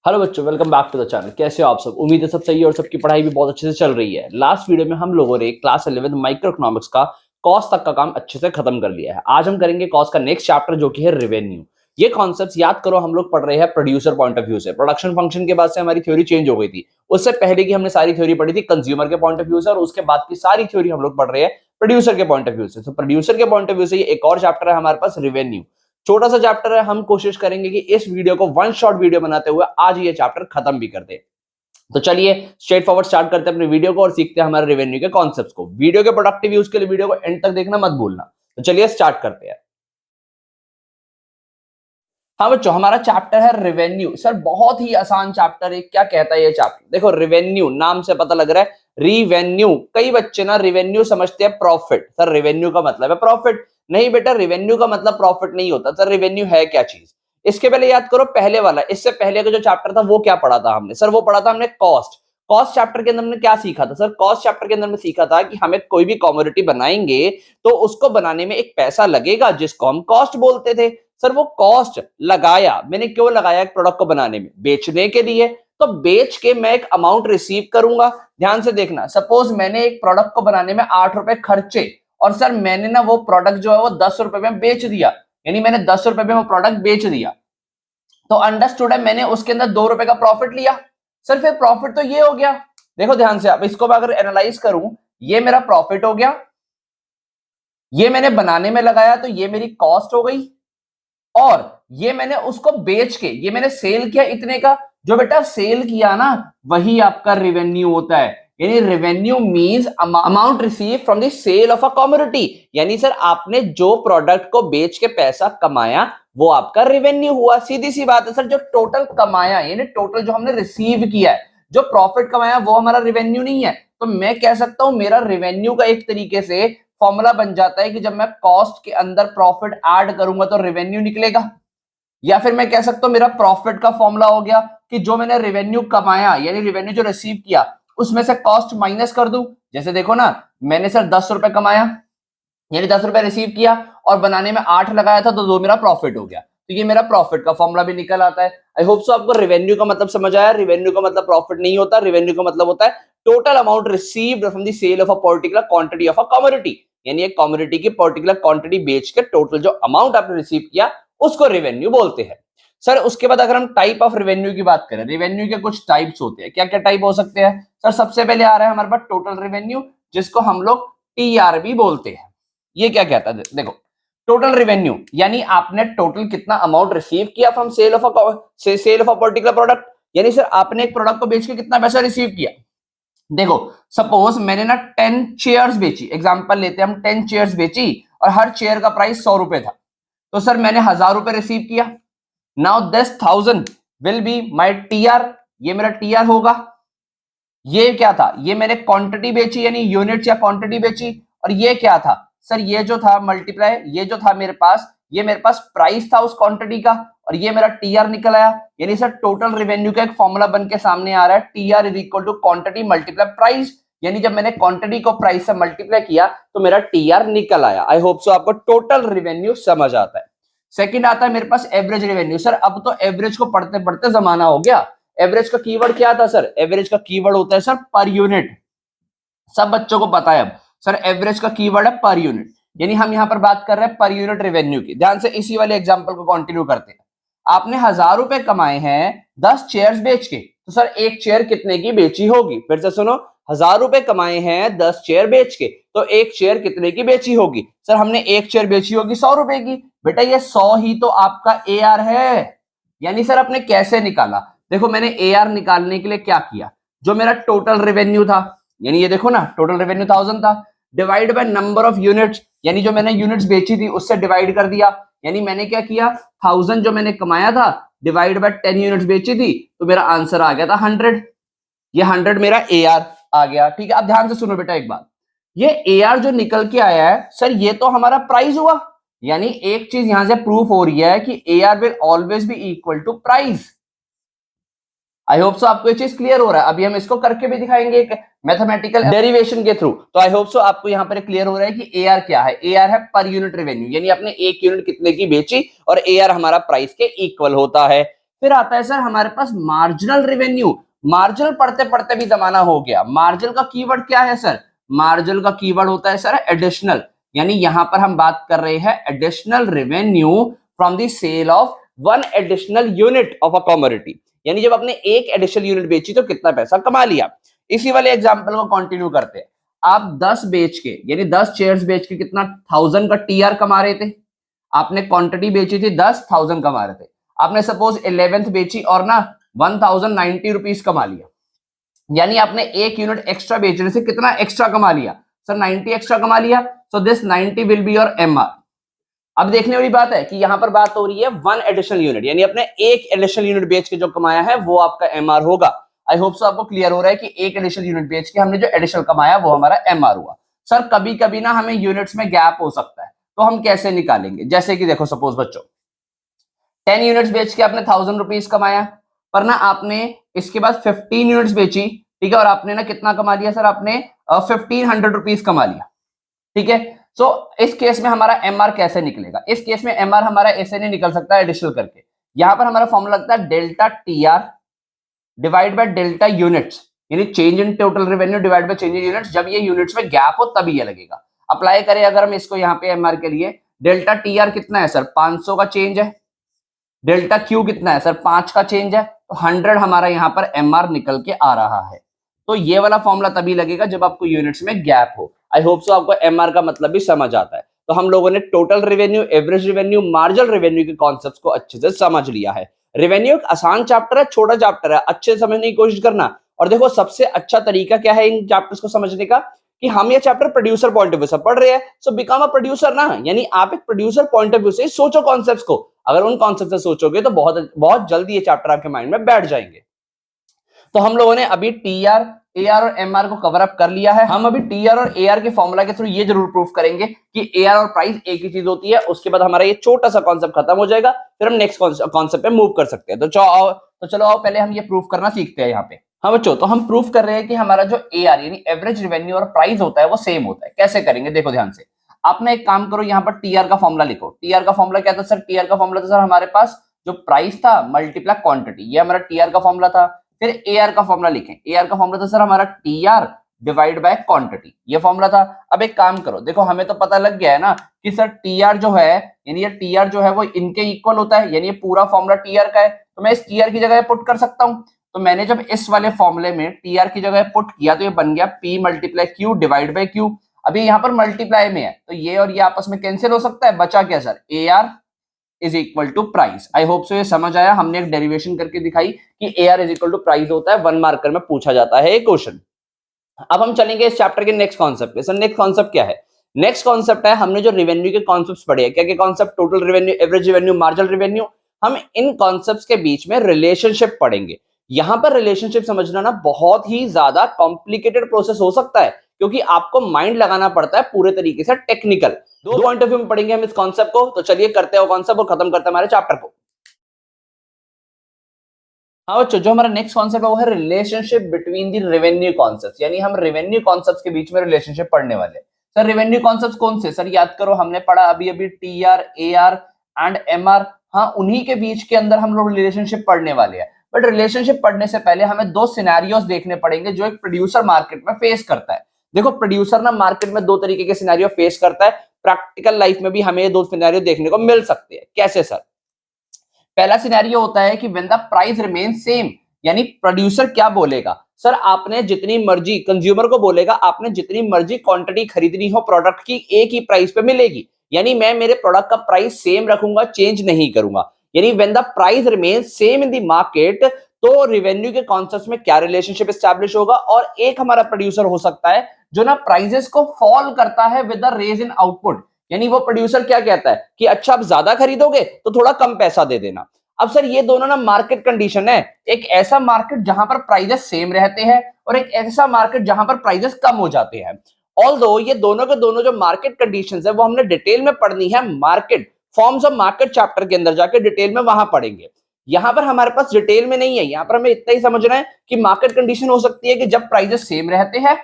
Hello बच्चों, welcome back to the channel. कैसे हो आप सब? उम्मीद है सब सही है और सबकी पढ़ाई भी बहुत अच्छे से चल रही है। लास्ट वीडियो में हम लोगों ने क्लास 11 माइक्रो इकोनॉमिक्स का कॉस्ट तक का काम अच्छे से खत्म कर लिया है। आज हम करेंगे कॉस्ट का नेक्स्ट चैप्टर जो कि है रेवेन्यू। ये कॉन्सेप्ट्स याद करो, हम लोग पढ़ रहे हैं प्रोड्यूसर पॉइंट ऑफ व्यू से। प्रोडक्शन फंक्शन के बाद से हमारी थ्योरी चेंज हो गई थी। उससे पहले की हमने सारी थ्योरी पढ़ी थी कंज्यूमर के पॉइंट ऑफ व्यू से, और उसके बाद की सारी थ्योरी हम लोग पढ़ रहे हैं प्रोड्यूसर के पॉइंट ऑफ व्यू से। तो प्रोड्यूसर के पॉइंट ऑफ व्यू से ये एक और चैप्टर है हमारे पास, रेवेन्यू। छोटा सा चैप्टर है, हम कोशिश करेंगे कि इस वीडियो को वन शॉट वीडियो बनाते हुए आज ये चैप्टर खत्म भी कर दे। तो चलिए स्ट्रेट फॉरवर्ड स्टार्ट करते हैं अपने वीडियो को और सीखते हैं हमारे रेवेन्यू के कॉन्सेप्ट्स को। वीडियो के प्रोडक्टिव यूज के लिए वीडियो को एंड तक देखना मत भूलना। तो चलिए स्टार्ट करते हैं। हाँ बच्चों, हमारा चैप्टर है रेवेन्यू। सर बहुत ही आसान चैप्टर है। क्या कहता है ये चैप्टर? देखो, रेवेन्यू नाम से पता लग रहा है रिवेन्यू। कई बच्चे ना रेवेन्यू समझते हैं प्रॉफिट। सर रेवेन्यू का मतलब है प्रॉफिट। नहीं बेटा, रेवेन्यू का मतलब प्रॉफिट नहीं होता। सर रेवेन्यू है क्या चीज? इसके पहले याद करो पहले वाला, इससे पहले का जो चैप्टर था वो क्या पढ़ा था हमने? सर वो पढ़ा था हमने कॉस्ट। कॉस्ट चैप्टर के अंदर हमने क्या सीखा था? सर कॉस्ट चैप्टर के अंदर में सीखा था कि हमें कोई भी कमोडिटी बनाएंगे तो उसको बनाने में एक पैसा लगेगा जिसको हम कॉस्ट बोलते थे। सर वो कॉस्ट लगाया मैंने, क्यों लगाया? एक प्रोडक्ट को बनाने में, बेचने के लिए। तो बेच के मैं एक अमाउंट रिसीव करूंगा। ध्यान से देखना, सपोज मैंने एक प्रोडक्ट को बनाने में 8 रुपए खर्चे और सर मैंने ना वो प्रोडक्ट जो है वो 10 रुपए में बेच दिया, यानी मैंने 10 रुपए में वो प्रोडक्ट बेच दिया। तो अंडरस्टूड है, मैंने उसके अंदर 2 रुपए का प्रॉफिट लिया। सर फिर प्रॉफिट तो ये हो गया। देखो ध्यान से, अब इसको मैं अगर एनालाइज करूं, ये मेरा प्रॉफिट हो गया, ये मैंने बनाने में लगाया तो ये मेरी कॉस्ट हो गई, और ये मैंने उसको बेच के ये मैंने सेल किया इतने का। जो बेटा सेल किया ना, वही आपका रेवेन्यू होता है। यानी revenue means amount receive from the sale of a commodity. यानी सर आपने जो प्रोडक्ट को बेच के पैसा कमाया वो आपका रेवेन्यू हुआ। सीधी सी बात है सर, जो टोटल कमाया यानी टोटल जो हमने रिसीव किया है, जो प्रॉफिट कमाया वो हमारा रेवेन्यू नहीं है। तो मैं कह सकता हूं मेरा रेवेन्यू का एक तरीके से फॉर्मूला बन जाता है कि जब मैं कॉस्ट के अंदर प्रॉफिट ऐड करूंगा तो रेवेन्यू निकलेगा। या फिर मैं कह सकता हूं मेरा प्रॉफिट का फॉर्मूला हो गया कि जो मैंने रेवेन्यू कमाया यानी रेवेन्यू जो रिसीव किया उसमें से कॉस्ट माइनस कर दूं। जैसे देखो ना, मैंने सर 10 रुपए कमाया यानी 10 रुपए रिसीव किया और बनाने में 8 लगाया था तो 2 मेरा प्रॉफिट हो गया। तो ये मेरा प्रॉफिट का फॉर्मूला भी निकल आता है। आई होप सो आपको रेवेन्यू का मतलब समझ आया। रेवेन्यू का मतलब प्रॉफिट नहीं होता, रेवेन्यू का मतलब होता है total amount received from the sale of a particular quantity of a commodity. यानी एक कमोडिटी की पर्टिकुलर क्वांटिटी बेच के टोटल जो अमाउंट आपने रिसीव किया उसको रेवेन्यू बोलते हैं। सर उसके बाद अगर हम टाइप ऑफ रेवेन्यू की बात करें, रेवेन्यू के कुछ टाइप्स होते हैं। क्या क्या टाइप हो सकते हैं? सर सबसे पहले आ रहा है हमारे पास टोटल रेवेन्यू, जिसको हम लोग टीआरबी बोलते हैं। ये क्या कहता है? देखो, टोटल रेवेन्यू यानी आपने टोटल कितना अमाउंट रिसीव किया from sale of a particular product. यानी सर आपने एक प्रोडक्ट को बेच के कितना पैसा रिसीव किया। देखो सपोज मैंने ना 10 चेयर्स बेची, एग्जांपल लेते हैं हम, 10 चेयर्स बेची और हर चेयर का प्राइस 100 रुपए था। तो सर मैंने 1000 रुपए रिसीव किया। Now 10,000 will be my TR, ये मेरा टीआर होगा। ये क्या था? ये मैंने क्वांटिटी बेची यानी यूनिट्स या क्वांटिटी बेची। और ये क्या था? सर ये जो था मल्टीप्लाई, ये जो था मेरे पास, ये मेरे पास प्राइस था उस क्वांटिटी का, और ये मेरा टीआर निकल आया। यानी सर टोटल रेवेन्यू का एक फॉर्मूला बन के सामने आ रहा है, TR is equal to quantity multiply price. यानी जब मैंने क्वांटिटी को प्राइस से मल्टीप्लाई किया तो मेरा टीआर निकल आया। आई होप सो आपको टोटल रेवेन्यू समझ आता है। सेकंड आता है मेरे पास एवरेज रेवेन्यू। सर अब तो एवरेज को पढ़ते पढ़ते जमाना हो गया। एवरेज का कीवर्ड क्या था सर? एवरेज का कीवर्ड होता है सर पर यूनिट। सब बच्चों को पता है अब। सर एवरेज का कीवर्ड है पर यूनिट, यानी हम यहां पर बात कर रहे हैं पर यूनिट रेवेन्यू की। ध्यान से इसी वाले एग्जांपल को कंटिन्यू करते हैं। आपने 1000 रुपए कमाए हैं 10 चेयर्स बेच के, तो सर एक चेयर कितने की बेची होगी? फिर से सुनो, 1000 रुपए कमाए हैं 10 चेयर बेच के, तो एक चेयर कितने की बेची होगी? सर हमने एक चेयर बेची होगी 100 रुपए की। बेटा ये 100 ही तो आपका एआर है। यानी सर आपने कैसे निकाला? देखो मैंने एआर निकालने के लिए क्या किया, जो मेरा टोटल रेवेन्यू था, यानी ये देखो ना टोटल रेवेन्यू 1000 था, divide by number of units, यानी जो मैंने यूनिट्स बेची थी उससे डिवाइड कर दिया। यानी मैंने क्या किया, 1000 जो मैंने कमाया था डिवाइड बाय 10 यूनिट्स बेची थी, तो मेरा आंसर आ गया था 100। ये 100 मेरा एआर आ गया। ठीक है, अब ध्यान से सुनो बेटा एक बात, ये एआर जो निकल के आया है सर ये तो हमारा प्राइस हुआ। यानी एक चीज यहां से प्रूफ हो रही है कि AR will always be equal to price. I hope so आपको ये चीज क्लियर हो रहा है। अभी हम इसको करके भी दिखाएंगे एक मैथमेटिकल डेरिवेशन के थ्रू। तो आई होप सो आपको यहाँ पर क्लियर हो रहा है कि एआर क्या है। एआर है पर यूनिट रेवेन्यू, यानी आपने एक यूनिट कितने की बेची और एआर हमारा प्राइस के इक्वल होता है। फिर आता है सर हमारे पास मार्जिनल रेवेन्यू। मार्जिनल पढ़ते पढ़ते भी जमाना हो गया। मार्जिनल का कीवर्ड क्या है सर? मार्जिनल का कीवर्ड होता है सर एडिशनल, यानी यहां पर हम बात कर रहे हैं additional revenue from the sale of one additional unit of a commodity, यानी जब आपने एक एडिशनल यूनिट बेची तो कितना पैसा कमा लिया। इसी वाले एग्जांपल को कंटिन्यू करते हैं। आप 10 बेच के यानी 10 चेयर्स बेच के कितना 1000 का टीआर कमा रहे थे। आपने क्वांटिटी बेची थी 10, 1000 कमा रहे थे। आपने सपोज 11th बेची और ना 1090 रुपीज कमा लिया, यानी आपने एक यूनिट एक्स्ट्रा बेचने से कितना एक्स्ट्रा कमा लिया सर? 90 एक्स्ट्रा कमा लिया। So this 90 will be your MR. अब देखने वाली बात है कि यहां पर बात हो रही है वन एडिशनल यूनिट, यानी अपने एक एडिशनल यूनिट बेच के जो कमाया है वो आपका एमआर होगा। आई होप सो आपको क्लियर हो रहा है कि एक एडिशनल यूनिट बेच के हमने जो एडिशनल कमाया वो हमारा एमआर हुआ। सर कभी कभी ना हमें यूनिट्स में गैप हो सकता है, तो हम कैसे निकालेंगे? जैसे कि देखो सपोज बच्चों 10 यूनिट्स बेच के आपने 1000 रुपीज कमाया, पर ना आपने इसके बाद 15 यूनिट्स बेची, ठीक है, और आपने ना कितना कमा लिया सर? आपने 1500 रुपीज कमा लिया, ठीक है। सो इस केस में हमारा एमआर कैसे निकलेगा? इस केस में एमआर हमारा ऐसे नहीं निकल सकता एडिशनल करके। यहां पर हमारा फॉर्मूला लगता है delta TR divide by delta units, यानी change in total revenue divide by change in units. जब ये यूनिट्स में गैप हो तभी ये लगेगा। अप्लाई करें अगर हम इसको यहाँ पे एमआर के लिए, डेल्टा टीआर कितना है सर? 500 का चेंज है। डेल्टा क्यू कितना है सर? 5 का चेंज है, तो 100 हमारा यहाँ पर एमआर निकल के आ रहा है। तो ये वाला फॉर्मूला तभी लगेगा जब आपको यूनिट्स में गैप हो। आई होप सो आपको एमआर का मतलब भी समझ आता है। तो हम लोगों ने total revenue, average revenue, marginal revenue के कॉन्सेप्ट्स को अच्छे से समझ लिया है। रेवेन्यू एक आसान चैप्टर है, छोटा चैप्टर है, अच्छे से समझने की कोशिश करना। और देखो सबसे अच्छा तरीका क्या है इन चैप्टर्स को समझने का, कि हम ये chapter producer point of view से पढ़ रहे हैं, सो बिकम अ प्रोड्यूसर ना, यानी आप एक प्रोड्यूसर पॉइंट ऑफ व्यू से सोचो कॉन्सेप्ट्स को। अगर उन कॉन्सेप्ट से सोचोगे तो बहुत बहुत जल्दी ये चैप्टर आपके माइंड में बैठ जाएंगे। तो हम लोगों ने अभी टीआर, एआर और एमआर को कवर अप कर लिया है। हम अभी टीआर और एआर के फॉर्मूला के थ्रू ये जरूर प्रूफ करेंगे कि एआर और प्राइस एक ही चीज होती है। उसके बाद हमारा ये छोटा सा कॉन्सेप्ट खत्म हो जाएगा, फिर हम नेक्स्ट कॉन्सेप्ट पे मूव कर सकते हैं। तो चलो आओ पहले हम ये प्रूफ करना सीखते हैं यहाँ पे। हाँ बच्चों, तो हम प्रूफ कर रहे हैं कि हमारा जो एआर यानी एवरेज रेवेन्यू और प्राइस होता है वो सेम होता है। कैसे करेंगे देखो ध्यान से। आपने एक काम करो, यहाँ पर टीआर का फॉर्मूला लिखो। टीआर का फॉर्मूला क्या था सर? टीआर का फॉर्मूला था सर हमारे पास जो प्राइस था मल्टीप्लाई क्वांटिटी, ये हमारा टीआर का फॉर्मूला था। फिर एआर का फॉर्मूला लिखें। एआर का फॉर्मूला था सर हमारा टीआर डिवाइड बाय क्वांटिटी, ये फॉर्मूला था। अब एक काम करो, देखो हमें तो पता लग गया है ना कि सर टीआर जो है, यानी ये टीआर जो है वो इनके इक्वल होता है, यानी ये पूरा फॉर्मूला टीआर का है। तो मैं इस टीआर की जगह पुट कर सकता हूं। तो मैंने जब इस वाले फॉर्मूले में टीआर की जगह पुट किया तो ये बन गया P multiply Q divide by Q. अभी यहाँ पर मल्टीप्लाई में है तो ये और ये आपस में कैंसिल हो सकता है। बचा क्या sir? AR is equal to price. I hope so ये समझ आया। हमने एक डेरिवेशन करके दिखाई कि AR is equal to price होता है। 1 मार्कर में पूछा जाता है एक क्वेश्चन। अब हम चलेंगे इस चैप्टर के नेक्स्ट कॉन्सेप्ट पे। सर नेक्स्ट कॉन्सेप्ट क्या है? नेक्स्ट कॉन्सेप्ट है, हमने जो रेवेन्यू के कॉन्सेप्ट्स पढ़े हैं, क्या क्या concept? Total revenue, average revenue, marginal revenue. हम इन कॉन्सेप्ट्स के बीच में रिलेशनशिप पढ़ेंगे। यहां पर रिलेशनशिप समझना ना बहुत ही ज्यादा कॉम्प्लिकेटेड प्रोसेस हो सकता है, क्योंकि आपको माइंड लगाना पड़ता है पूरे तरीके से टेक्निकल। दो पॉइंट ऑफ व्यू में पढ़ेंगे हम इस कॉन्सेप्ट को। तो चलिए करते हैं कॉन्सेप्ट और खत्म करते हैं हमारे चैप्टर को। हाँ बच्चों, जो हमारा नेक्स्ट कॉन्सेप्ट है वो है relationship between the revenue concepts, यानी हम रेवेन्यू कॉन्सेप्ट्स के बीच में रिलेशनशिप पढ़ने वाले हैं। सर रेवेन्यू कॉन्सेप्ट्स कौन से? सर याद करो, हमने पढ़ा अभी अभी टीआर, एआर एंड एमआर। हाँ, उन्हीं के बीच के अंदर हम लोग रिलेशनशिप पढ़ने वाले हैं। बट रिलेशनशिप पढ़ने से पहले हमें दो सिनेरियोस देखने पड़ेंगे जो एक प्रोड्यूसर मार्केट में फेस करता है। देखो प्रोड्यूसर ना मार्केट में दो तरीके के सिनेरियो फेस करता है। प्रैक्टिकल लाइफ में भी हमें ये दो सिनेरियो देखने को मिल सकते हैं। कैसे सर? पहला सिनेरियो होता है कि when the price remain same, यानी प्रोड्यूसर क्या बोलेगा? सर आपने जितनी मर्जी, कंज्यूमर को बोलेगा आपने जितनी मर्जी क्वांटिटी खरीदनी हो प्रोडक्ट की, एक ही प्राइस पे मिलेगी, यानी मैं मेरे प्रोडक्ट का प्राइस सेम रखूंगा, चेंज नहीं करूंगा। यानी when the price remain same in the market, तो रेवेन्यू के कॉन्सेप्ट में क्या रिलेशनशिप एस्टैब्लिश होगा? और एक हमारा प्रोड्यूसर हो सकता है जो ना प्राइसेस को फॉल करता है with the rise in output, यानी वो प्रोड्यूसर क्या कहता है कि अच्छा आप ज्यादा खरीदोगे तो थोड़ा कम पैसा दे देना। अब सर ये दोनों ना मार्केट कंडीशन है। एक ऐसा मार्केट जहां पर प्राइसेस सेम रहते हैं और एक ऐसा मार्केट जहां पर प्राइसेस कम हो जाते हैं। ऑल्दो ये दोनों के दोनों जो मार्केट कंडीशंस है वो हमने डिटेल में पढ़नी है, market forms of market chapter के अंदर जाके डिटेल में वहां पढ़ेंगे। यहां पर हमारे पास डिटेल में नहीं है, यहां पर हमें इतना ही समझना है कि मार्केट कंडीशन हो सकती है कि जब प्राइसेस सेम रहते हैं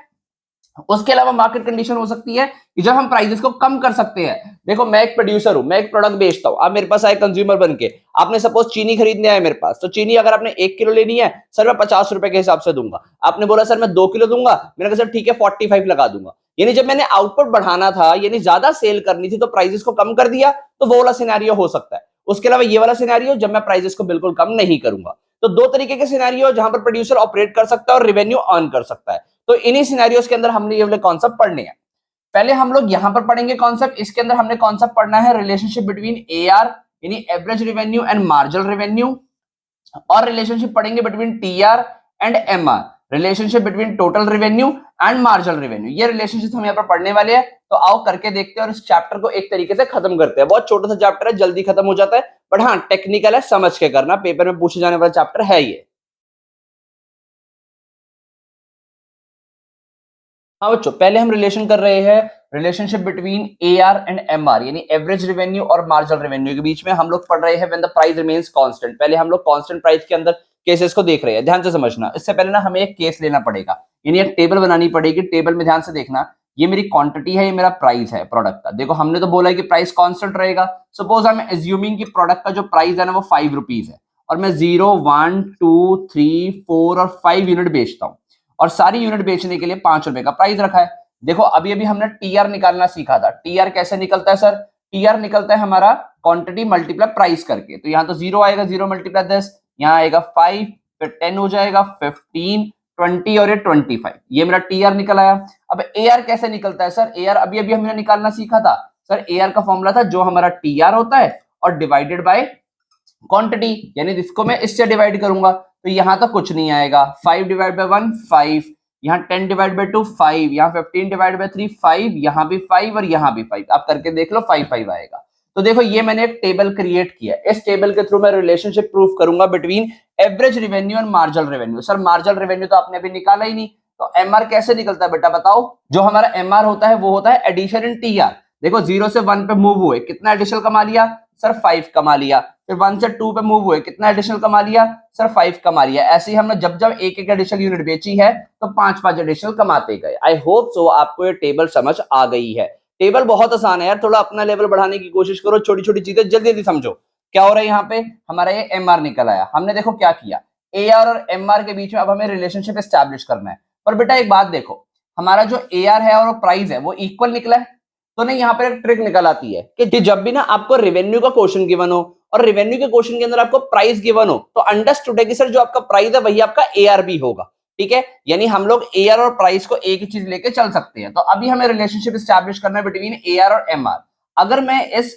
उसके अलावा मार्केट कंडीशन हो सकती है कि जब हम प्राइसेस को कम कर सकते हैं। देखो मैं एक प्रोड्यूसर हूं, मैं एक प्रोडक्ट बेचता हूं, आप मेरे पास आए कंज्यूमर बन के, आपने सपोज चीनी खरीदने आए मेरे पास, तो चीनी अगर आपने 1 किलो लेनी है सर मैं 50 रुपए के हिसाब से दूंगा। आपने बोला सर मैं 2 किलो दूंगा, मैंने कहा सर ठीक है 45 लगा दूंगा। यानी जब मैंने आउटपुट बढ़ाना था, यानी ज्यादा सेल करनी थी, तो प्राइसेस को कम कर दिया, तो वो वाला सिनेरियो हो सकता है। उसके अलावा ये वाला सिनेरियो जब मैं प्राइसेस को बिल्कुल कम नहीं करूंगा। तो दो तरीके के सिनेरियो जहां पर प्रोड्यूसर ऑपरेट कर सकता है और रेवेन्यू अर्न कर सकता है। तो इन्हीं सिनेरियोस के अंदर हमने ये वाले कॉन्सेप्ट पढ़ने हैं। पहले हम लोग यहां पर पढ़ेंगे कॉन्सेप्ट, इसके अंदर हमने कॉन्सेप्ट पढ़ना है रिलेशनशिप बिटवीन एआर यानी average revenue and marginal revenue, और रिलेशनशिप पढ़ेंगे between TR and MR, relationship between total revenue and marginal revenue. ये रिलेशनशिप हम यहाँ पर पढ़ने वाले हैं। तो आओ करके देखते हैं और इस चैप्टर को एक तरीके से खत्म करते हैं। बहुत छोटा सा चैप्टर है, जल्दी खत्म हो जाता है, बट हाँ टेक्निकल है, समझ के करना, पेपर में पूछे जाने वाला चैप्टर है ये। हाँ बच्चों, पहले हम रिलेशन कर रहे हैं, relationship between AR and MR यानी एवरेज रेवेन्यू और मार्जिनल रेवेन्यू के बीच में हम लोग पढ़ रहे हैं when the price remains constant. पहले हम लोग कांस्टेंट प्राइस के अंदर केसेस को देख रहे हैं, ध्यान से समझना। इससे पहले ना हमें एक केस लेना पड़ेगा, यानी एक टेबल बनानी पड़ेगी। टेबल में ध्यान से देखना, ये मेरी क्वांटिटी है, ये मेरा प्राइस है प्रोडक्ट का। देखो हमने तो बोला है कि प्राइस कांस्टेंट रहेगा। सपोज आई एम एज्यूमिंग कि प्रोडक्ट का जो प्राइस है ना वो 5 रुपीज है, और मैं 0, 1, 2, 3, 4 और 5 यूनिट बेचता हूँ, और सारी यूनिट बेचने के लिए 5 रुपए का प्राइस रखा है। देखो अभी अभी हमने टीआर निकालना सीखा था। टीआर कैसे निकलता है सर? टीआर निकलता है हमारा क्वांटिटी मल्टीप्लाई प्राइस करके। तो यहाँ तो 0 आएगा, 0 मल्टीप्लाई 10, यहाँ आएगा 5, फिर 10 हो जाएगा, 15, 20 और ये 25। ये मेरा टीआर निकल आया। अब एआर कैसे निकलता है सर? एआर अभी अभी हमने निकालना सीखा था सर। एआर का फॉर्मूला था जो हमारा टीआर होता है और डिवाइडेड बाय क्वांटिटी, यानी इसको मैं इससे डिवाइड करूंगा, तो यहां तो कुछ नहीं आएगा। 5 डिवाइड बाय 1 5, यहाँ 10 डिवाइड बाय 2 5, यहाँ 15 डिवाइड बाय 3 5, यहाँ भी 5 और यहाँ भी 5। आप करके देख लो 5 5 आएगा। तो देखो ये मैंने एक टेबल क्रिएट किया, इस टेबल के थ्रू मैं रिलेशनशिप प्रूफ करूंगा between average revenue and marginal revenue. Sir marginal revenue तो आपने अभी निकाला ही नहीं, तो एमआर कैसे निकलता है बेटा बताओ? जो हमारा एमआर होता है वो होता है एडिशन इन टीआर। देखो 0 से 1 पे मूव हुए, कितना एडिशनल कमा लिया सर? 5 कमा लिया। फिर 1 से 2 पे मूव हुए, कितना एडिशनल कमा लिया सर? 5 कमा लिया। ऐसे ही हमने जब जब एक एक एडिशनल यूनिट बेची है तो 5 एडिशनल कमाते गए। आई होप सो आपको ये टेबल समझ आ गई है। टेबल बहुत आसान है यार, थोड़ा अपना लेवल बढ़ाने की कोशिश करो, छोटी छोटी चीजें जल्दी जल्दी समझो। क्या हो रहा है यहाँ पे? हमारा ये एमआर निकल आया। हमने देखो क्या किया, एआर और एमआर के बीच में अब हमें रिलेशनशिप एस्टैब्लिश करना है। पर बेटा एक बात देखो, हमारा जो एआर है और प्राइस है वो इक्वल निकला है। तो नहीं, यहाँ पर एक ट्रिक निकल आती है कि जब भी ना आपको रेवेन्यू का क्वेश्चन गिवन हो और रेवेन्यू के क्वेश्चन के अंदर आपको प्राइस गिवन हो, तो अंडरस्टूड है कि सर जो आपका प्राइस है वही आपका एआर भी होगा। ठीक है, यानी हम लोग एआर और प्राइस को एक ही चीज लेके चल सकते हैं। तो अभी हमें रिलेशनशिप एस्टैब्लिश करना है बिटवीन एआर और एमआर। अगर मैं इस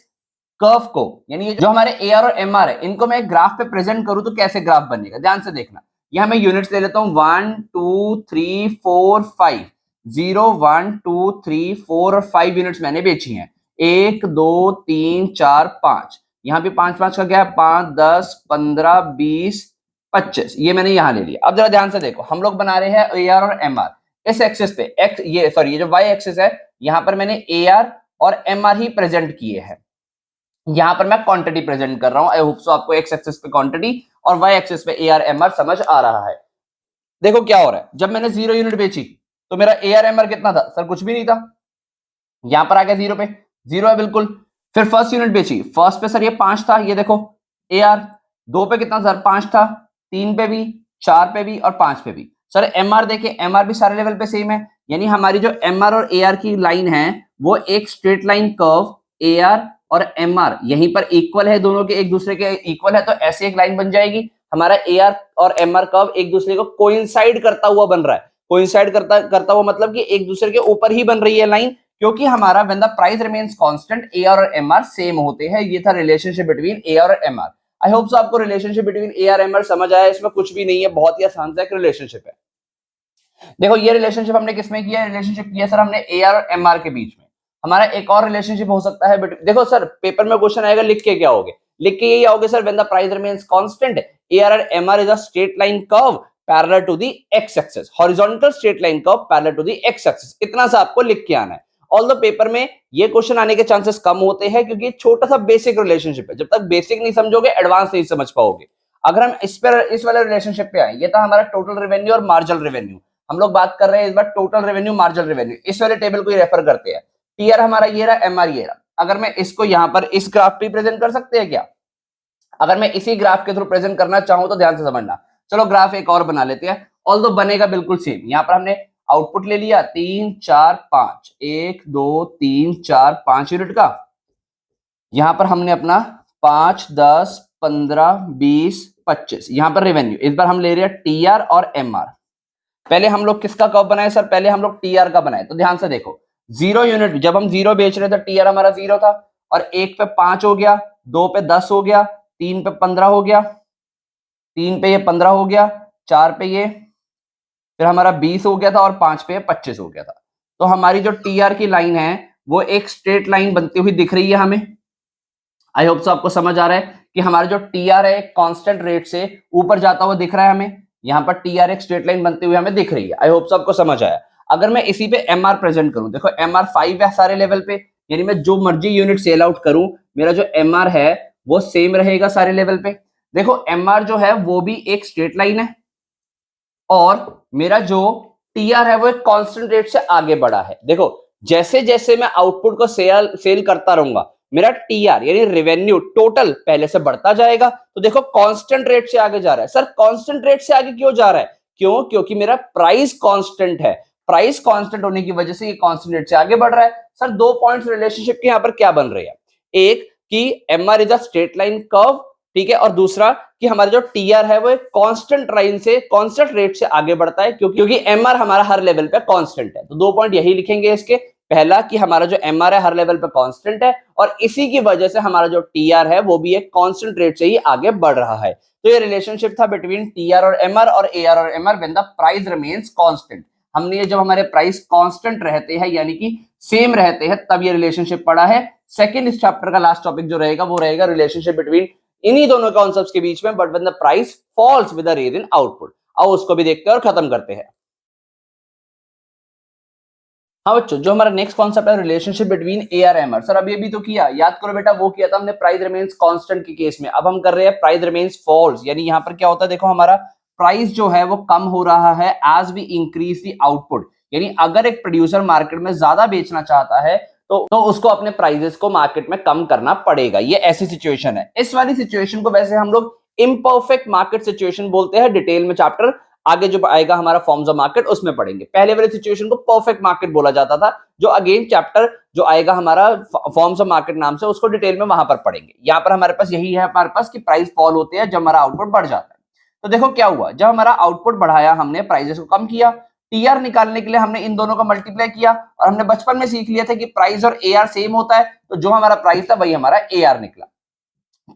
कर्व को, यानी जो हमारे एआर और एमआर है, इनको मैं एक ग्राफ पे प्रेजेंट करूं तो कैसे ग्राफ बनेगा? ध्यान से देखना। यहां मैं यूनिट्स ले लेता हूं 1 2 3 4 5, 0 1 2 3 4 और 5 यूनिट्स मैंने बेची हैं। 1 2 3 4 5, यहाँ भी 5 5 का गैप, 5 10 15 20 25, ये मैंने यहाँ ले लिया। अब जरा ध्यान से देखो, हम लोग बना रहे हैं एआर और एमआर। इस एक्सिस पे एक्स, ये सॉरी ये जो वाई एक्सिस है, यहाँ पर मैंने एआर और एमआर ही प्रेजेंट किए हैं। यहाँ पर मैं क्वांटिटी प्रेजेंट कर रहा हूं। आई होप सो आपको एक्स एक्सिस पे क्वांटिटी और वाई एक्सिस पे एआर एमआर समझ आ रहा है। देखो क्या हो रहा है, जब मैंने 0 यूनिट बेची तो मेरा एआर एमआर कितना था सर? कुछ भी नहीं था। यहां पर आ गया 0 पे, 0 है बिल्कुल। फिर फर्स्ट यूनिट बेची, फर्स्ट पे सर ये 5 था, ये देखो एआर। 2 पे कितना सर? 5 था। 3 पे भी, 4 पे भी और 5 पे भी। सर एमआर देखे, एमआर भी सारे लेवल पे सेम है, यानी हमारी जो एमआर और एआर की लाइन है वो एक स्ट्रेट लाइन कर्व, एआर और एमआर यहीं पर इक्वल है, दोनों के एक दूसरे के इक्वल है, तो ऐसी एक लाइन बन जाएगी। हमारा एआर और एमआर कर्व एक दूसरे को कोइंसाइड करता हुआ बन रहा है। कोइंसाइड करता हुआ मतलब कि एक दूसरे के ऊपर ही बन रही है लाइन, क्योंकि हमारा when the price remains constant AR और एमआर सेम होते हैं। ये था रिलेशनशिप बिटवीन एआर और एमआर। आई होप सो आपको रिलेशनशिप बिटवीन एआर एमआर समझ आया। इसमें कुछ भी नहीं है, बहुत ही आसान सा एक रिलेशनशिप है। देखो ये रिलेशनशिप हमने किसमें किया है? रिलेशनशिप किया सर हमने एआर और एमआर के बीच में। हमारा एक और रिलेशनशिप हो सकता है, देखो सर पेपर में क्वेश्चन आएगा, लिख के क्या आओगे? लिख के यही आओगे sir, when the price remains constant AR और MR is a straight line curve parallel to the x axis, horizontal straight line curve parallel to the x axis. इतना सा आपको लिख के आना है। ऑल्दो पेपर में ये क्वेश्चन आने के चांसेस कम होते हैं, क्योंकि छोटा सा बेसिक रिलेशनशिप है। जब तक बेसिक नहीं समझोगे एडवांस नहीं समझ पाओगे। अगर हम इस वाले रिलेशनशिप पे आए, ये था हमारा टोटल रेवेन्यू और मार्जिनल रेवेन्यू। हम लोग बात कर रहे हैं इस बार टोटल रेवेन्यू मार्जिनल रेवेन्यू, इस वाले टेबल को ही रेफर करते हैं। टीआर हमारा ये रहा, एमआर ये रहा। अगर मैं इसको यहाँ पर इस ग्राफ पे प्रेजेंट कर सकते हैं क्या? अगर मैं इसी ग्राफ के थ्रू प्रेजेंट करना चाहूं तो ध्यान से समझना। चलो ग्राफ एक और बना लेते हैं, ऑल्दो बनेगा बिल्कुल सेम। यहाँ पर हमने आउटपुट ले लिया 3 4 5, 1 2 3 4 5 यूनिट का। यहाँ पर हमने अपना 5 10 15 20 25 यहाँ पर रेवेन्यू। इस बार हम ले रहे हैं टीआर और एमआर। पहले हम लोग किसका कर्व बनाए सर? पहले हम लोग टीआर का बनाए। तो ध्यान से देखो, 0 यूनिट जब हम 0 बेच रहे थे टीआर हमारा 0 था, और 1 पे 5 हो गया, 2 पे 10 हो गया, 3 पे 15 हो गया, 3 पे ये 15 हो गया, 4 पे ये फिर हमारा 20 हो गया था, और 5 पे 25 हो गया था। तो हमारी जो टीआर की लाइन है वो एक स्ट्रेट लाइन बनती हुई दिख रही है हमें। आई होप सो आपको समझ आ रहा है कि हमारा जो टीआर है कांस्टेंट रेट से ऊपर जाता हुआ दिख रहा है हमें। यहाँ पर टीआर एक स्ट्रेट लाइन बनती हुई हमें दिख रही है। आई होप सो आपको समझ आया। अगर मैं इसी पे एमआर प्रेजेंट करूं, देखो एमआर 5 है सारे लेवल पे, यानी मैं जो मर्जी यूनिट सेल आउट करूं, मेरा जो एमआर है वो सेम रहेगा सारे लेवल पे। देखो एमआर जो है वो भी एक स्ट्रेट लाइन है, और मेरा जो टीआर है वो एक कांस्टेंट रेट से आगे बढ़ा है। देखो जैसे जैसे मैं आउटपुट को सेल करता रहूंगा, मेरा टीआर यानी रेवेन्यू टोटल पहले से बढ़ता जाएगा। तो देखो कांस्टेंट रेट से आगे जा रहा है। सर कांस्टेंट रेट से आगे क्यों जा रहा है? क्यों? क्योंकि मेरा प्राइस कांस्टेंट है। प्राइस कांस्टेंट होने की वजह से ये कांस्टेंट रेट से आगे बढ़ रहा है। सर 2 पॉइंट्स रिलेशनशिप के यहाँ पर क्या बन रहे हैं? एक कि MR is a straight line curve, ठीक है, और दूसरा कि हमारा जो टीआर है वो एक कांस्टेंट लाइन से कांस्टेंट रेट से आगे बढ़ता है, क्योंकि एमआर हमारा हर लेवल पे कांस्टेंट है। तो 2 पॉइंट यही लिखेंगे इसके। पहला कि हमारा जो एमआर है हर लेवल पे कांस्टेंट है, और इसी की वजह से हमारा जो टीआर है वो भी एक कांस्टेंट रेट से ही आगे बढ़ रहा है। तो ये रिलेशनशिप था बिटवीन टीआर और एमआर और एआर और MR when the price remains constant. हमने ये जब हमारे प्राइस कांस्टेंट रहते हैं यानी कि सेम रहते हैं तब ये रिलेशनशिप पढ़ा है। सेकंड इस चैप्टर का लास्ट टॉपिक जो रहेगा वो रहेगा रिलेशनशिप बिटवीन इन्हीं दोनों कॉन्सेप्ट्स के बीच में, but when the price falls with the rise in output. आओ उसको भी देखते हैं और खत्म करते हैं। हाँ बच्चों, जो हमारा नेक्स्ट कॉन्सेप्ट है relationship between AR MR. Sir अभी अभी तो किया, याद करो बेटा, वो किया था हमने प्राइस रिमेन्स कांस्टेंट के केस में। अब हम कर रहे हैं प्राइस रिमेन्स फॉल्स, यानी यहाँ पर क्या होता है, देखो हमारा प्राइस जो है वो कम हो रहा है as we increase the output. यानी अगर एक प्रोड्यूसर मार्केट में ज्यादा बेचना चाहता है तो उसको अपने प्राइजेस को मार्केट में कम करना पड़ेगा। ये ऐसी सिचुएशन है। इस वाली सिचुएशन को वैसे हम लोग इम्परफेक्ट मार्केट सिचुएशन बोलते हैं। डिटेल में चैप्टर आगे जो आएगा हमारा फॉर्म्स ऑफ मार्केट उसमें पढ़ेंगे। पहले वाले सिचुएशन को परफेक्ट मार्केट बोला जाता था, जो अगेन चैप्टर जो आएगा हमारा फॉर्म्स ऑफ मार्केट नाम से, उसको डिटेल में वहां पर पढ़ेंगे। यहाँ पर हमारे पास यही है हमारे पास कि प्राइस फॉल होते हैं जब हमारा आउटपुट बढ़ जाता है। तो देखो क्या हुआ, जब हमारा आउटपुट बढ़ाया हमने, प्राइजेस को कम किया, टीआर निकालने के लिए हमने इन दोनों को मल्टीप्लाई किया, और हमने बचपन में सीख लिया था कि प्राइस और एआर सेम होता है। तो जो हमारा प्राइस था वही हमारा एआर निकला।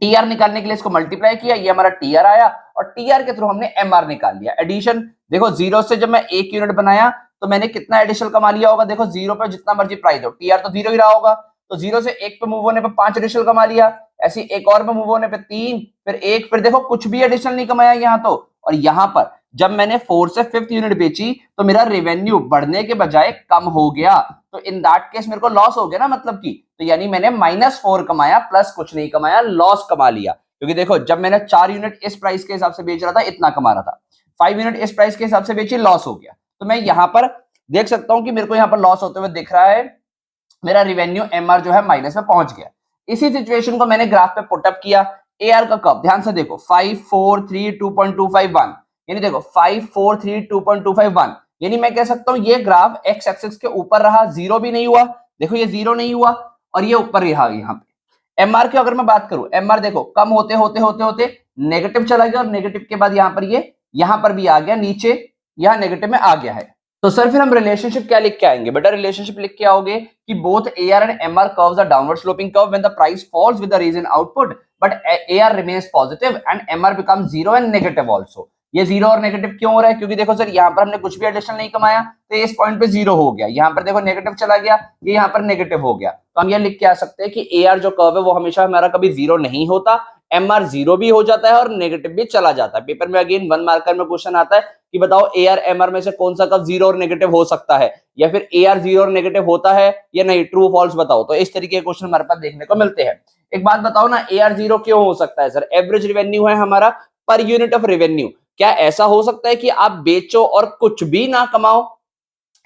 टीआर निकालने के लिए इसको मल्टीप्लाई किया, ये हमारा टीआर आया, और टीआर के थ्रू हमने एमआर निकाल लिया। एडिशन देखो, 0 से जब मैं 1 यूनिट बनाया तो मैंने कितना एडिशनल कमा लिया होगा। देखो 0 पे जितना मर्जी प्राइस हो, टीआर तो 0 ही रहा होगा, तो 0 से 1 पे मूव होने पे 5 एडिशनल कमा लिया। ऐसे एक और पे मूव होने पे 3, फिर 1, फिर देखो कुछ भी एडिशनल नहीं कमाया यहाँ तो। और यहाँ पर जब मैंने 4 से 5th यूनिट बेची तो मेरा रेवेन्यू बढ़ने के बजाय कम हो गया। तो इन दैट केस मेरे को लॉस हो गया ना, मतलब की, तो यानी मैंने -4 कमाया, प्लस कुछ नहीं कमाया, लॉस कमा लिया। क्योंकि देखो जब मैंने 4 यूनिट इस प्राइस के हिसाब से बेच रहा था इतना कमा रहा था, 5 यूनिट इस प्राइस के हिसाब से बेची, लॉस हो गया। तो मैं यहाँ पर देख सकता हूं कि मेरे को यहाँ पर लॉस होते हुए दिख रहा है, मेरा रेवेन्यू एमआर जो है माइनस में पहुंच गया। इसी सिचुएशन को मैंने ग्राफ पे पुटअप किया। एआर का कर्व ध्यान से देखो, 5 4 3 2.25 1, यानी देखो 5 4 3 2.25 1, यानी मैं कह सकता हूं ये ग्राफ एक्स एक्सिस के ऊपर रहा, 0 भी नहीं हुआ। देखो ये 0 नहीं हुआ और ये ऊपर रहा। यहाँ पे एमआर की अगर मैं बात करूं, एमआर देखो कम होते होते होते होते नेगेटिव चला गया, और नेगेटिव के बाद यहाँ पर ये यहाँ पर भी आ गया, नीचे यहाँ नेगेटिव में आ गया है। तो सर फिर हम रिलेशनशिप क्या लिख के आएंगे बेटा? रिलेशनशिप लिख के आओगे कि both AR and MR curves are downward sloping curve when the price falls with the rise in output, but AR remains positive and MR becomes 0 and negative also. ये 0 और नेगेटिव क्यों हो रहा है? क्योंकि देखो सर यहाँ पर हमने कुछ भी एडिशनल नहीं कमाया, तो इस पॉइंट पे 0 हो गया। यहाँ पर देखो नेगेटिव चला गया, ये यहाँ पर नेगेटिव हो गया। तो हम ये लिख के आ सकते हैं कि एआर जो कर्व है वो हमेशा हमारा कभी 0 नहीं होता, एमआर 0 भी हो जाता है और नेगेटिव भी चला जाता है। पेपर में अगेन 1 मार्कर में क्वेश्चन आता है कि बताओ एआर एमआर में से कौन सा कर्व 0 और नेगेटिव हो सकता है, या फिर एआर 0 और नेगेटिव होता है या नहीं, ट्रू फॉल्स बताओ। तो इस तरीके के क्वेश्चन हमारे पास देखने को मिलते हैं। एक बात बताओ ना, एआर 0 क्यों हो सकता है सर? एवरेज रेवेन्यू है हमारा पर यूनिट ऑफ रेवेन्यू, क्या ऐसा हो सकता है कि आप बेचो और कुछ भी ना कमाओ?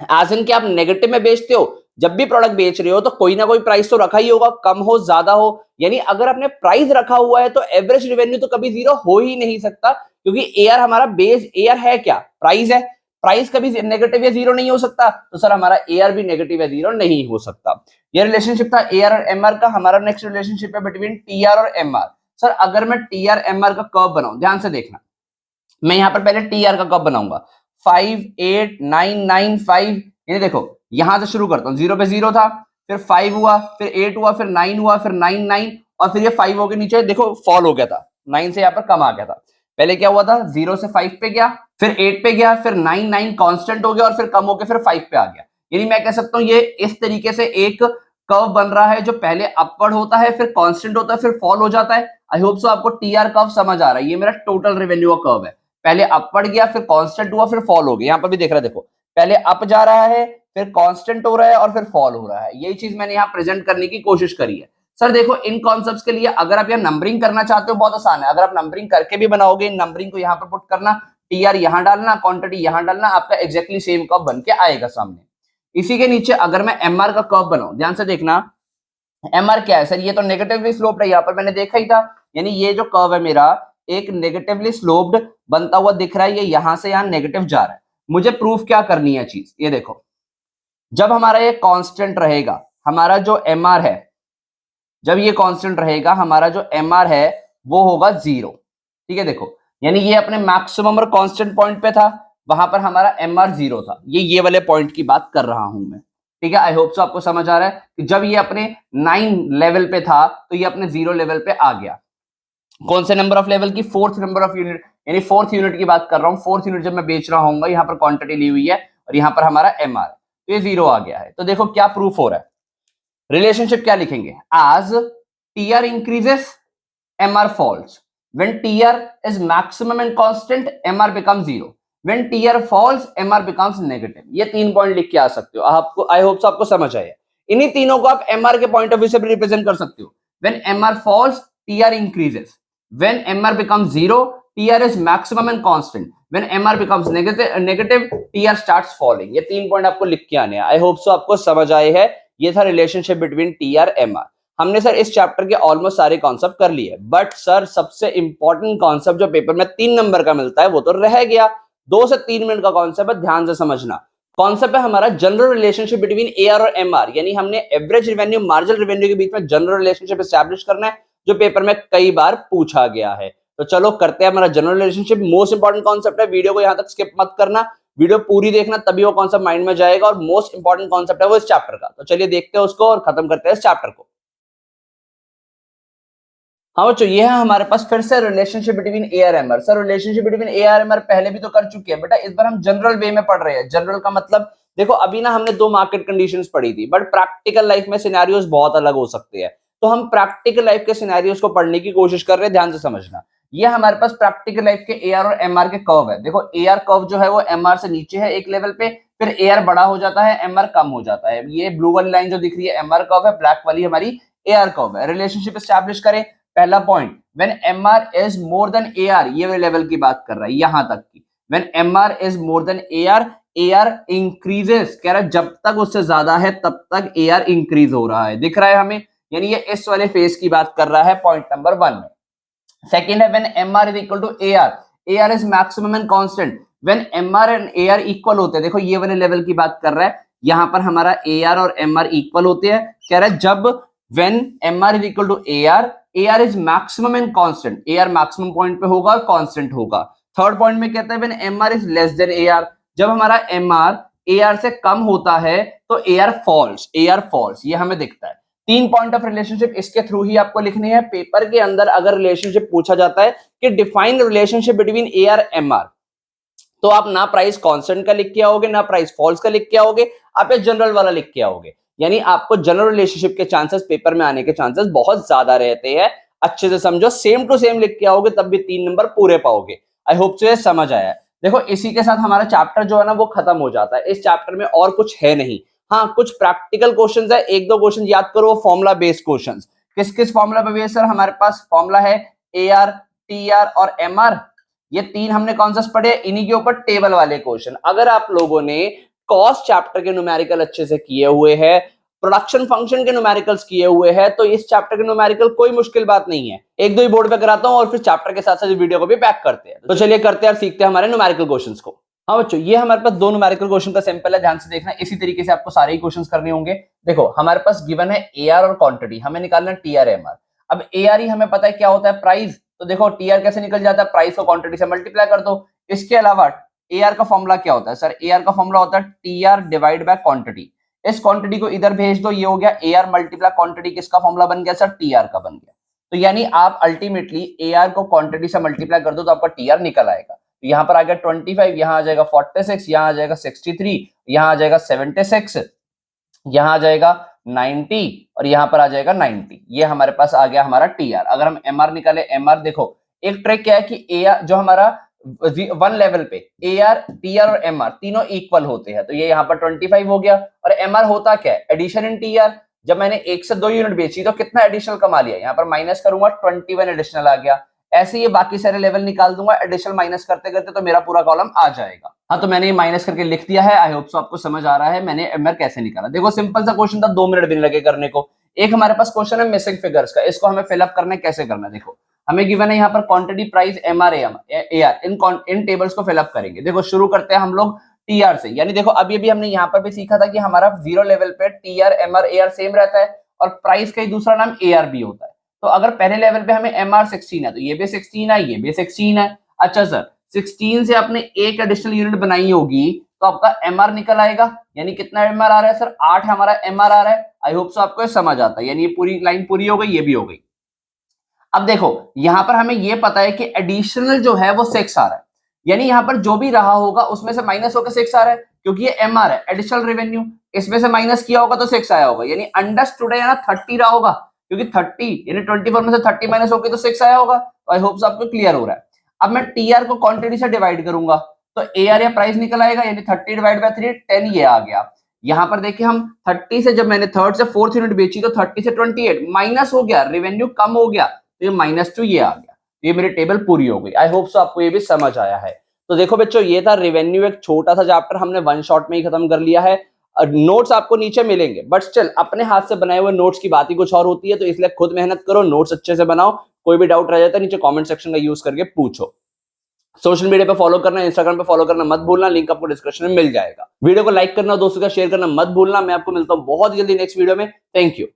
एज इन कि आप नेगेटिव में बेचते हो, जब भी प्रोडक्ट बेच रहे हो तो कोई ना कोई प्राइस तो रखा ही होगा, कम हो ज्यादा हो, यानी अगर आपने प्राइस रखा हुआ है तो एवरेज रेवेन्यू तो कभी जीरो हो ही नहीं सकता, क्योंकि एआर हमारा बेस एआर है क्या? प्राइस है। प्राइस कभी नेगेटिव या जीरो नहीं हो सकता, तो सर हमारा एआर भी नेगेटिव या जीरो नहीं हो सकता। ये रिलेशनशिप था एआर और एमआर का। हमारा नेक्स्ट रिलेशनशिप है बिटवीन टीआर और एमआर। सर अगर मैं टीआर एमआर का कर्व बनाऊं, ध्यान से देखना, मैं यहां पर पहले टीआर का कर्व बनाऊंगा, 5 8 9 9 5, ये देखो यहां से शुरू करता हूं, 0 पे 0 था, फिर 5 हुआ, फिर 8 हुआ, फिर 9 हुआ, फिर 9 9, और फिर ये 5 हो के नीचे देखो फॉल हो गया था, 9 से यहां पर कम आ गया था। पहले क्या हुआ था, 0 से 5 पे गया, फिर 8 पे गया, फिर 9 9 कांस्टेंट हो गया, और फिर कम होकर फिर 5 पे आ गया। यानी मैं कह सकता हूं ये इस तरीके से एक कर्व बन रहा है जो पहले अपवर्ड होता है, फिर कांस्टेंट होता है, फिर फॉल हो जाता है। आई होप सो आपको टीआर कर्व समझ आ रहा है। ये मेरा टोटल रेवेन्यू का कर्व है, पहले अपवर्ड गया, फिर कांस्टेंट हुआ, फिर फॉल हो गया। यहां पर भी देख रहा है, देखो पहले अप जा रहा है, फिर कांस्टेंट हो रहा है, और फिर फॉल हो रहा है। यही चीज मैंने यहां प्रेजेंट करने की कोशिश करी है। सर देखो इन कॉन्सेप्ट्स के लिए अगर आप यहाँ नंबरिंग करना चाहते हो बहुत आसान है, अगर आप नंबरिंग करके भी बनाओगे, इन नंबरिंग को यहाँ पर पुट करना, टीआर यहां डालना, क्वांटिटी यहां डालना, आपका एग्जैक्टली सेम कर्व बन के आएगा सामने। इसी के नीचे अगर मैं एमआर का कर्व बनाऊं, ध्यान से देखना, एमआर क्या है सर, ये तो नेगेटिवली स्लोप्ड है, यहाँ पर मैंने देखा ही था, यानी ये जो कर्व है मेरा एक नेगेटिवली स्लोप्ड बनता हुआ दिख रहा है, ये यहां से यहां नेगेटिव जा रहा है। मुझे प्रूफ क्या करनी है चीज, ये देखो, जब हमारा ये कांस्टेंट रहेगा, हमारा जो एमआर है, जब ये कांस्टेंट रहेगा, हमारा जो एमआर है वो होगा 0। ठीक है, देखो यानी ये अपने मैक्सिमम और कांस्टेंट पॉइंट पे था, वहां पर हमारा एमआर 0 था, ये वाले पॉइंट की बात कर रहा हूं मैं। ठीक है, आई होप सो आपको समझ आ रहा है कि जब ये अपने 9 लेवल पे था तो ये अपने 0 लेवल पे आ गया। कौन से नंबर ऑफ लेवल की, फोर्थ नंबर ऑफ यूनिट, यानी फोर्थ यूनिट की बात कर रहा हूं। फोर्थ यूनिट जब मैं बेच रहा हूँ, यहाँ पर क्वांटिटी ली हुई है और यहाँ पर हमारा एमआर, तो ये 0 आ गया है। तो देखो क्या प्रूफ हो रहा है, रिलेशनशिप क्या लिखेंगे, as TR increases MR falls, when TR is maximum and constant MR become 0, when TR falls MR becomes negative. ये 3 पॉइंट लिख के आ सकते हो आपको, आई होप सो आपको समझ आया। इन्हीं तीनों को आप एमआर के पॉइंट ऑफ व्यू से भी रिप्रेजेंट कर सकते हो। When MR falls TR increases, when MR becomes 0 TR is maximum and constant, when MR becomes negative TR starts falling. ये 3 पॉइंट आपको लिख के आने हैं। आई होप सो आपको समझ आए हैं। ये था रिलेशनशिप बिटवीन टीआर एमआर। हमने सर इस चैप्टर के ऑलमोस्ट सारे कॉन्सेप्ट कर लिए, बट सर सबसे इंपॉर्टेंट कॉन्सेप्ट जो पेपर में 3 नंबर का मिलता है वो तो रह गया। 2 से 3 मिनट का कॉन्सेप्ट है, ध्यान से समझना। कॉन्सेप्ट है हमारा जनरल रिलेशनशिप बिटवीन एआर और एमआर, यानी हमने एवरेज रेवेन्यू मार्जिनल रेवेन्यू के बीच में जनरल रिलेशनशिप एस्टैब्लिश करना है, जो पेपर में कई बार पूछा गया है। तो चलो करते हैं हमारा general relationship. Most important concept है, वीडियो को यहां तक स्किप मत करना, वीडियो पूरी देखना, तभी वो कॉन्सेप्ट माइंड में जाएगा, और मोस्ट इंपॉर्टेंट कॉन्सेप्ट है वो इस चैप्टर का। तो चलिए देखते हैं उसको और खत्म करते हैं इस चैप्टर को। हाँ बच्चों, ये है हमारे पास फिर से relationship between AR MR. Sir relationship between AR MR पहले भी तो कर चुके हैं बेटा, इस बार हम जनरल वे में पढ़ रहे हैं। जनरल का मतलब देखो, अभी ना हमने 2 मार्केट कंडीशंस पढ़ी थी, बट प्रैक्टिकल लाइफ में सिनेरियोस बहुत अलग हो सकते हैं, तो हम प्रैक्टिकल लाइफ के सिनेरियोस को पढ़ने की कोशिश कर रहे हैं, ध्यान से समझना। ये हमारे पास प्रैक्टिकल लाइफ के एआर और एमआर के कर्व है। देखो एआर कर्व जो है वो एमआर से नीचे है एक लेवल पे, फिर एआर बड़ा हो जाता है, एमआर कम हो जाता है। ये ब्लू वाली लाइन जो दिख रही है एमआर कर्व है, ब्लैक वाली हमारी एआर कर्व है। रिलेशनशिप एस्टैब्लिश करें। पहला point, when MR is more than AR, ये वाले लेवल की बात कर रहा है यहां तक की। When MR is more than AR, AR increases, कह रहा है जब तक उससे ज्यादा है तब तक एआर इंक्रीज हो रहा है, दिख रहा है हमें, यानी ये इस वाले फेज की बात कर रहा है पॉइंट नंबर 1 में। सेकंड है when MR is equal to AR, AR is maximum and constant, when MR and AR equal होते हैं, देखो ये वाले लेवल की बात कर रहा है, यहां पर हमारा एआर और एमआर इक्वल होते हैं, कह रहा है जब when MR is equal to AR, AR is maximum and constant, AR maximum point पे होगा और कांस्टेंट होगा। थर्ड पॉइंट में कहता है when MR is less than AR, जब हमारा एमआर एआर से कम होता है तो एआर फॉल्स, एआर फॉल्स, ये हमें दिखता है। 3 पॉइंट ऑफ रिलेशनशिप इसके थ्रू ही आपको लिखने हैं। पेपर के अंदर अगर रिलेशनशिप पूछा जाता है कि define relationship between AR MR, तो आप ना प्राइस कांस्टेंट का लिख के आओगे, ना प्राइस फॉल्स का लिख के आओगे, आप ये जनरल वाला लिख के आओगे। यानी आपको जनरल रिलेशनशिप के चांसेस पेपर में आने के चांसेस बहुत ज्यादा रहते हैं। अच्छे से समझो, सेम टू सेम लिख के आओगे तब भी 3 नंबर पूरे पाओगे। आई होप सो ये समझ आया है। देखो इसी के साथ हमारा चैप्टर जो है ना वो खत्म हो जाता है। इस चैप्टर में और कुछ है नहीं, हाँ कुछ प्रैक्टिकल क्वेश्चंस है, 1-2 क्वेश्चन याद करो, फॉर्मूला बेस्ड क्वेश्चंस। किस किस फॉर्मूला पे बेस्ड सर? हमारे पास फॉर्मूला है एआर, टीआर और एमआर। ये 3 हमने कौन सा पढ़े, इन्हीं के ऊपर टेबल वाले क्वेश्चन। अगर आप लोगों ने कॉस्ट चैप्टर के न्यूमेरिकल अच्छे से किए हुए हैं, प्रोडक्शन फंक्शन के न्यूमेरिकल्स किए हुए हैं, तो इस चैप्टर के न्यूमेरिकल कोई मुश्किल बात नहीं है। एक दो ही बोर्ड पे कराता हूं और फिर चैप्टर के साथ साथ वीडियो को भी पैक करते हैं। तो चलिए करते हैं और सीखते हैं हमारे न्यूमेरिकल क्वेश्चंस को। हाँ बच्चों, ये हमारे पास 2 न्यूमेरिकल क्वेश्चन का सैंपल है, ध्यान से देखना। इसी तरीके से आपको सारे ही क्वेश्चंस करने होंगे। देखो हमारे पास गिवन है एआर और क्वांटिटी, हमें निकालना है टीआर एमआर। अब एआर ही हमें पता है क्या होता है, प्राइस। तो देखो टीआर कैसे निकल जाता है, प्राइस को क्वांटिटी से मल्टीप्लाई कर दो। इसके अलावा एआर का फॉर्मूला क्या होता है सर, एआर का फॉर्मूला होता है टीआर डिवाइड बाय क्वांटिटी। इस क्वांटिटी को इधर भेज दो, ये हो गया एआर मल्टीप्लाई क्वांटिटी, किसका फॉर्मूला बन गया सर, टीआर का बन गया। तो यानी आप अल्टीमेटली एआर को क्वांटिटी से मल्टीप्लाई कर दो तो आपका टीआर निकल आएगा। तो यहाँ पर आ गया 25, यहाँ आ जाएगा 46, यहाँ आ जाएगा 63, यहाँ आ जाएगा 76, यहाँ आ जाएगा 90 और यहाँ पर आ जाएगा 90। ये हमारे पास आ गया हमारा टीआर। अगर हम एमआर निकाले, एमआर देखो एक ट्रिक क्या है कि एआर जो हमारा वन लेवल पे एआर, टीआर और एमआर तीनों इक्वल होते हैं। तो ये यहाँ पर 25 हो गया। और एमआर होता क्या है, एडिशन इन टीआर। जब मैंने 1 से 2 यूनिट बेची तो कितना एडिशनल कमा लिया, यहाँ पर माइनस करूंगा 21 एडिशनल आ गया। ऐसे ये बाकी सारे लेवल निकाल दूंगा एडिशनल माइनस करते करते, तो मेरा पूरा कॉलम आ जाएगा। हाँ तो मैंने ये माइनस करके लिख दिया है। आई होप सो आपको समझ आ रहा है मैंने एमआर कैसे निकाला। देखो सिंपल सा क्वेश्चन था, 2 मिनट भी नहीं लगे करने को। एक हमारे पास क्वेश्चन है मिसिंग फिगर्स का, इसको हमें फिलअप करना है। कैसे करना है देखो, हमें गिवन है यहाँ पर क्वांटिटी, प्राइस, एमआर, एआर, इन टेबल्स को फिलअप करेंगे। देखो शुरू करते हैं हम लोग टीआर से। यानी देखो अभी अभी हमने यहाँ पर भी सीखा था कि हमारा 0 लेवल पे टीआर, एमआर, एआर सेम रहता है और प्राइस का ही दूसरा नाम एआर भी होता है। तो अगर पहले लेवल पे हमें एमआर 16 है तो ये भी 16 है, ये भी 16 है। अच्छा सर 16 से आपने एक एडिशनल यूनिट बनाई होगी तो आपका एमआर निकल आएगा। यानी कितना एमआर आ रहा है सर, 8 हमारा एमआर आ रहा है। आई होप सो आपको समझ आता है। यानी ये पूरी लाइन पूरी हो गई, ये भी हो गई। अब देखो यहां पर हमें ये पता है कि एडिशनल जो है वो 6 आ रहा है। यानी यहां पर जो भी रहा होगा उसमें से माइनस होकर 6 आ रहा है, क्योंकि ये एमआर है, एडिशनल रेवेन्यू। इसमें से माइनस किया होगा तो 6 आया होगा। यानी अंडरस्टूड है ना, 30 रहा होगा, क्योंकि 30 यानी 24 में से 30 माइनस होकर तो 6 आया होगा। तो आई होप सो आपको क्लियर हो रहा है। अब मैं टीआर को क्वांटिटी से डिवाइड करूंगा तो एआर या प्राइस निकल आएगा। यानी 30 डिवाइड बाय 3 10 ये आ गया। यहां पर देखिए हम 30 से, जब मैंने 3rd से 4th यूनिट बेची तो 30 से 28 माइनस हो गया, रेवेन्यू कम हो गया, तो ये -2 ये आ गया। ये मेरी टेबल पूरी हो गई। आई होप सो आपको ये भी समझ आया है। तो देखो बच्चों ये था रेवेन्यू, एक छोटा सा चैप्टर हमने 1 शॉट में ही खत्म कर लिया है। नोट्स आपको नीचे मिलेंगे, बट स्टिल अपने हाथ से बनाए हुए नोट्स की बात ही कुछ और होती है। तो इसलिए खुद मेहनत करो, नोट्स अच्छे से बनाओ। कोई भी डाउट रह जाता है नीचे कमेंट सेक्शन का यूज करके पूछो। सोशल मीडिया पे फॉलो करना, इंस्टाग्राम पे फॉलो करना मत भूलना, लिंक आपको डिस्क्रिप्शन में मिल जाएगा। वीडियो को लाइक करना, दोस्तों का शेयर करना मत भूलना। मैं आपको मिलता हूं बहुत जल्दी नेक्स्ट वीडियो में। Thank you.